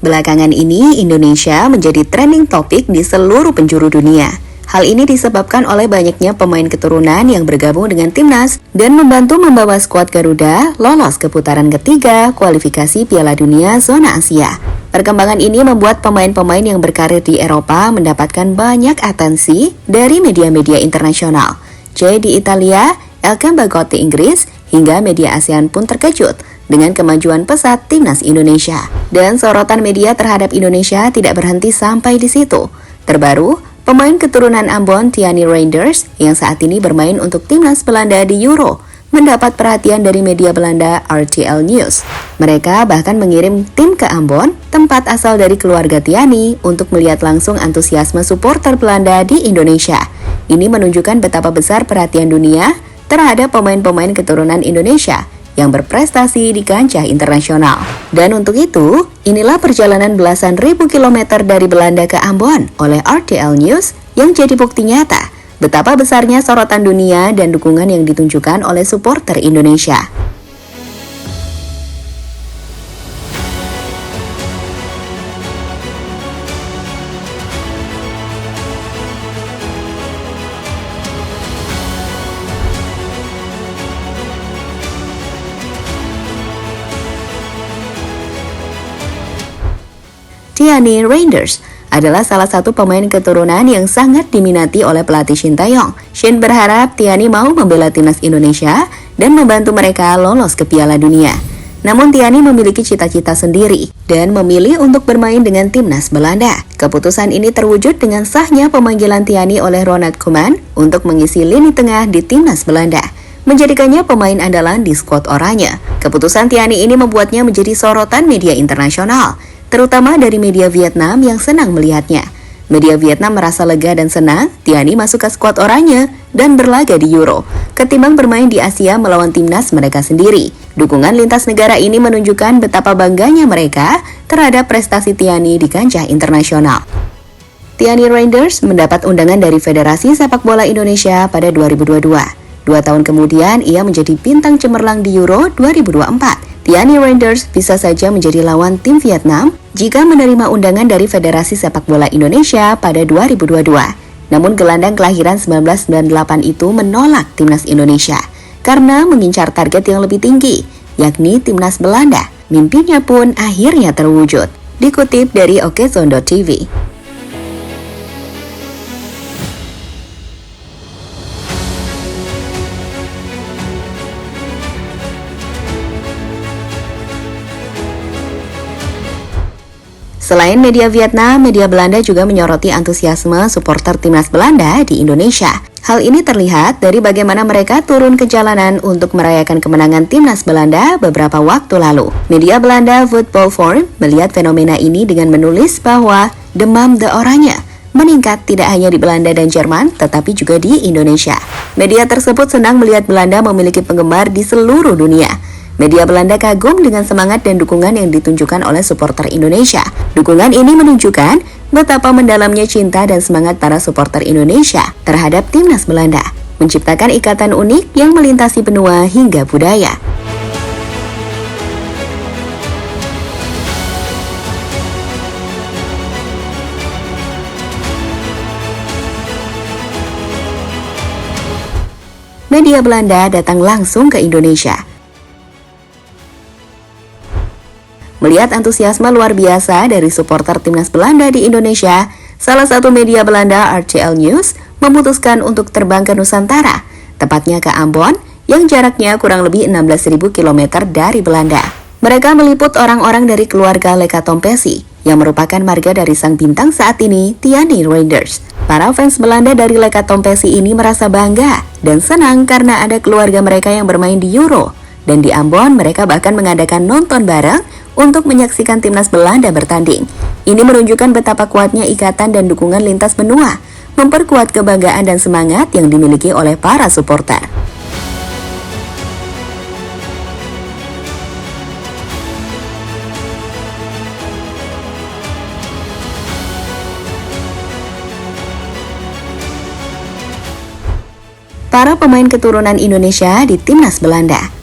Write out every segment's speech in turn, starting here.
Belakangan ini, Indonesia menjadi trending topik di seluruh penjuru dunia. Hal ini disebabkan oleh banyaknya pemain keturunan yang bergabung dengan timnas dan membantu membawa skuad Garuda lolos ke putaran ketiga kualifikasi Piala Dunia Zona Asia. Perkembangan ini membuat pemain-pemain yang berkarir di Eropa mendapatkan banyak atensi dari media-media internasional. J di Italia, El Cambagot di Inggris, hingga media ASEAN pun terkejut dengan kemajuan pesat timnas Indonesia. Dan sorotan media terhadap Indonesia tidak berhenti sampai di situ. Terbaru, pemain keturunan Ambon Tiani Reinders yang saat ini bermain untuk timnas Belanda di Euro mendapat perhatian dari media Belanda RTL News. Mereka bahkan mengirim tim ke Ambon, tempat asal dari keluarga Tiani, untuk melihat langsung antusiasme supporter Belanda di Indonesia. Ini menunjukkan betapa besar perhatian dunia terhadap pemain-pemain keturunan Indonesia yang berprestasi di kancah internasional. Dan untuk itu, inilah perjalanan belasan ribu kilometer dari Belanda ke Ambon oleh RTL News yang jadi bukti nyata betapa besarnya sorotan dunia dan dukungan yang ditunjukkan oleh supporter Indonesia. Tiani Reinders adalah salah satu pemain keturunan yang sangat diminati oleh pelatih Shin Tae-yong. Shin berharap Tiani mau membela timnas Indonesia dan membantu mereka lolos ke Piala Dunia. Namun Tiani memiliki cita-cita sendiri dan memilih untuk bermain dengan timnas Belanda. Keputusan ini terwujud dengan sahnya pemanggilan Tiani oleh Ronald Koeman untuk mengisi lini tengah di timnas Belanda, menjadikannya pemain andalan di skuad oranye. Keputusan Tiani ini membuatnya menjadi sorotan media internasional, terutama dari media Vietnam yang senang melihatnya. Media Vietnam merasa lega dan senang Tiani masuk ke skuad oranye dan berlaga di Euro, ketimbang bermain di Asia melawan timnas mereka sendiri. Dukungan lintas negara ini menunjukkan betapa bangganya mereka terhadap prestasi Tiani di kancah internasional. Tiani Reinders mendapat undangan dari Federasi Sepak Bola Indonesia pada 2022. 2 tahun kemudian, ia menjadi bintang cemerlang di Euro 2024. Tiani Reinders bisa saja menjadi lawan tim Vietnam jika menerima undangan dari Federasi Sepak Bola Indonesia pada 2022. Namun gelandang kelahiran 1998 itu menolak timnas Indonesia karena mengincar target yang lebih tinggi, yakni timnas Belanda. Mimpinya pun akhirnya terwujud. Dikutip dari Okezone.tv. Selain media Vietnam, media Belanda juga menyoroti antusiasme supporter timnas Belanda di Indonesia. Hal ini terlihat dari bagaimana mereka turun ke jalanan untuk merayakan kemenangan timnas Belanda beberapa waktu lalu. Media Belanda Football Forum melihat fenomena ini dengan menulis bahwa demam The Oranje meningkat tidak hanya di Belanda dan Jerman, tetapi juga di Indonesia. Media tersebut senang melihat Belanda memiliki penggemar di seluruh dunia. Media Belanda kagum dengan semangat dan dukungan yang ditunjukkan oleh supporter Indonesia. Dukungan ini menunjukkan betapa mendalamnya cinta dan semangat para supporter Indonesia terhadap timnas Belanda, menciptakan ikatan unik yang melintasi benua hingga budaya. Media Belanda datang langsung ke Indonesia. Melihat antusiasme luar biasa dari supporter timnas Belanda di Indonesia, salah satu media Belanda RTL News memutuskan untuk terbang ke Nusantara, tepatnya ke Ambon, yang jaraknya kurang lebih 16.000 km dari Belanda. Mereka meliput orang-orang dari keluarga Leka Tompesi, yang merupakan marga dari sang bintang saat ini, Tiani Reinders. Para fans Belanda dari Leka Tompesi ini merasa bangga dan senang karena ada keluarga mereka yang bermain di Euro. Dan di Ambon, mereka bahkan mengadakan nonton bareng untuk menyaksikan timnas Belanda bertanding. Ini menunjukkan betapa kuatnya ikatan dan dukungan lintas benua, memperkuat kebanggaan dan semangat yang dimiliki oleh para supporter. Para pemain keturunan Indonesia di timnas Belanda.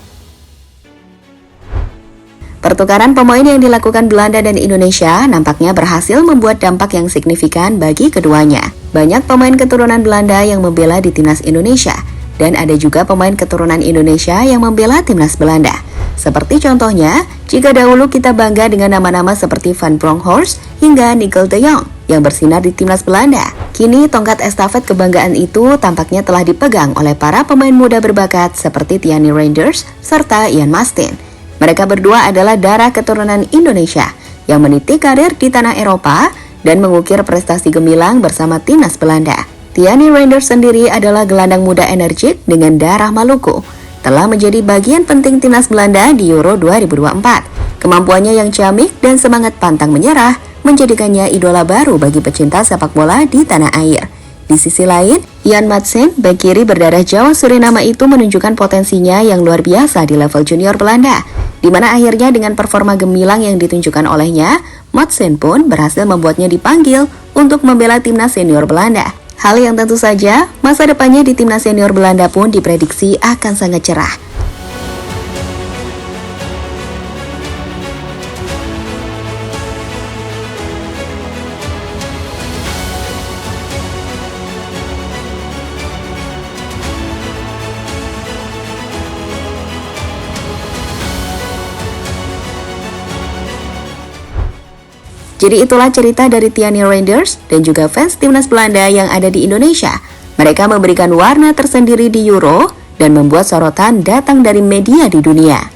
Pertukaran pemain yang dilakukan Belanda dan Indonesia nampaknya berhasil membuat dampak yang signifikan bagi keduanya. Banyak pemain keturunan Belanda yang membela di timnas Indonesia, dan ada juga pemain keturunan Indonesia yang membela timnas Belanda. Seperti contohnya, jika dahulu kita bangga dengan nama-nama seperti Van Bronckhorst hingga Nigel de Jong yang bersinar di timnas Belanda, kini tongkat estafet kebanggaan itu tampaknya telah dipegang oleh para pemain muda berbakat seperti Tiani Reinders serta Ian Mastin. Mereka berdua adalah darah keturunan Indonesia yang meniti karir di tanah Eropa dan mengukir prestasi gemilang bersama timnas Belanda. Tiani Reinders sendiri adalah gelandang muda energik dengan darah Maluku. Telah menjadi bagian penting timnas Belanda di Euro 2024. Kemampuannya yang ciamik dan semangat pantang menyerah menjadikannya idola baru bagi pecinta sepak bola di tanah air. Di sisi lain, Ian Maatsen, bek kiri berdarah Jawa Suriname itu menunjukkan potensinya yang luar biasa di level junior Belanda, di mana akhirnya dengan performa gemilang yang ditunjukkan olehnya, Maatsen pun berhasil membuatnya dipanggil untuk membela timnas senior Belanda. Hal yang tentu saja, masa depannya di timnas senior Belanda pun diprediksi akan sangat cerah. Jadi itulah cerita dari Tiani Reinders dan juga fans timnas Belanda yang ada di Indonesia. Mereka memberikan warna tersendiri di Euro dan membuat sorotan datang dari media di dunia.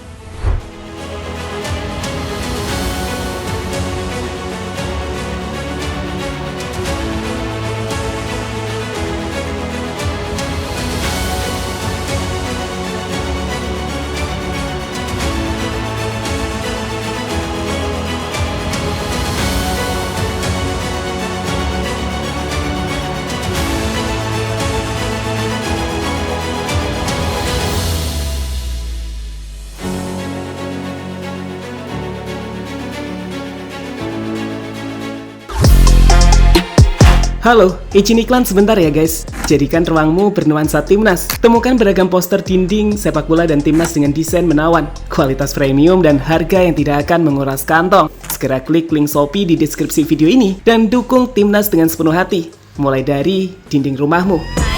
Halo, izin iklan sebentar ya guys. Jadikan ruangmu bernuansa timnas. Temukan beragam poster dinding, sepak bola dan timnas dengan desain menawan, kualitas premium dan harga yang tidak akan menguras kantong. Segera klik link Shopee di deskripsi video ini dan dukung timnas dengan sepenuh hati. Mulai dari dinding rumahmu.